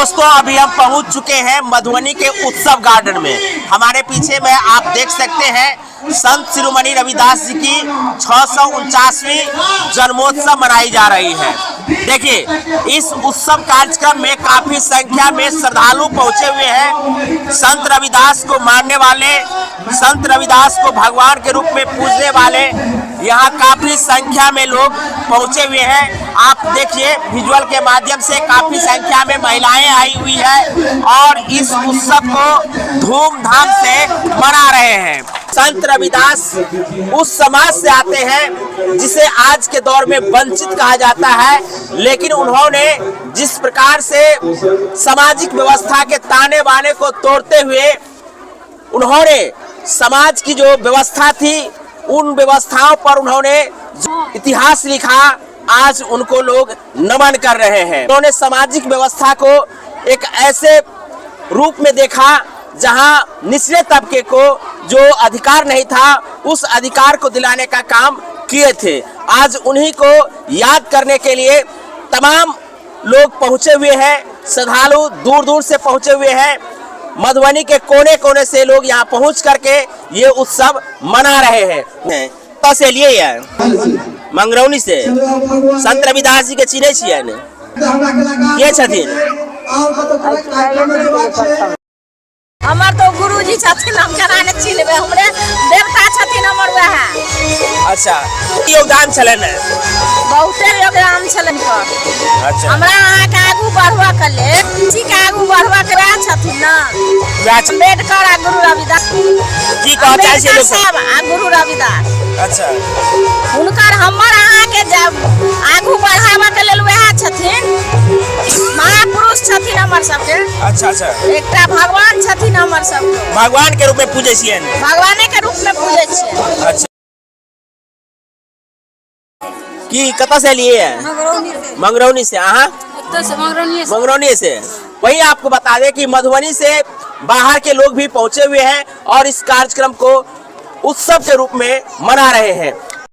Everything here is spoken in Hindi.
दोस्तों अभी हम पहुंच चुके हैं मधुबनी के उत्सव गार्डन में। हमारे पीछे में आप देख सकते हैं संत शिरोमणि रविदास जी की 649वीं जन्मोत्सव मनाई जा रही है। देखिए इस उत्सव कार्यक्रम में काफी संख्या में श्रद्धालु पहुंचे हुए हैं। संत रविदास को मानने वाले, संत रविदास को भगवान के रूप में पूजने वाले यहाँ काफी संख्या में लोग पहुंचे हुए हैं। आप देखिए विजुअल के माध्यम से काफी संख्या में महिलाएं आई हुई है और इस उत्सव को धूमधाम से मना रहे हैं। संत रविदास उस समाज से आते हैं जिसे आज के दौर में वंचित कहा जाता है, लेकिन उन्होंने जिस प्रकार से सामाजिक व्यवस्था के ताने बाने को तोड़ते हुए उन्होंने समाज की जो व्यवस्था थी उन व्यवस्थाओं पर उन्होंने इतिहास लिखा, आज उनको लोग नमन कर रहे हैं। उन्होंने सामाजिक व्यवस्था को एक ऐसे रूप में देखा जहां निचले तबके को जो अधिकार नहीं था उस अधिकार को दिलाने का काम किए थे। आज उन्हीं को याद करने के लिए तमाम लोग पहुंचे हुए हैं। श्रद्धालु दूर दूर से पहुंचे हुए हैं। मधुबनी के कोने कोने से लोग यहाँ पहुंच करके ये उत्सव मना रहे हैं। तो से लिए यार मंगरौनी से संत रविदास जी के चिन्हे छियै ने के छथिन? हमर तो गुरुजी छथिन, हम केना ने चिन्हबे, हमरे देवता छथिन हमर वह। अच्छा, योगदान छलन है, बहुते योगदान छलन पर। अच्छा, हमरा अहाँ के आगू बढ़वा के ले जी के आगू बढ़वा के रहा छथिन ना अम्बेडकर आ गुरु रविदास की कह चाहे छै लोग सब आ गुरु रविदास। अच्छा, उनकर हमर अहाँ के जब आगू बढ़ावा के लेल वह छथिन, महापुरुष छथिन हमर सबके। अच्छा अच्छा, एकटा भगवान छथिन हमर सबके, भगवान के रूप में पूजे छियै, भगवाने के रूप में पूजे छियै। अच्छा, की कतऽ से लिए हैं? मंगरौनी से। अहाँ मंगरौनी से। वही आपको बता दें कि मधुबनी से बाहर के लोग भी पहुंचे हुए हैं और इस कार्यक्रम को उत्सव के रूप में मना रहे हैं।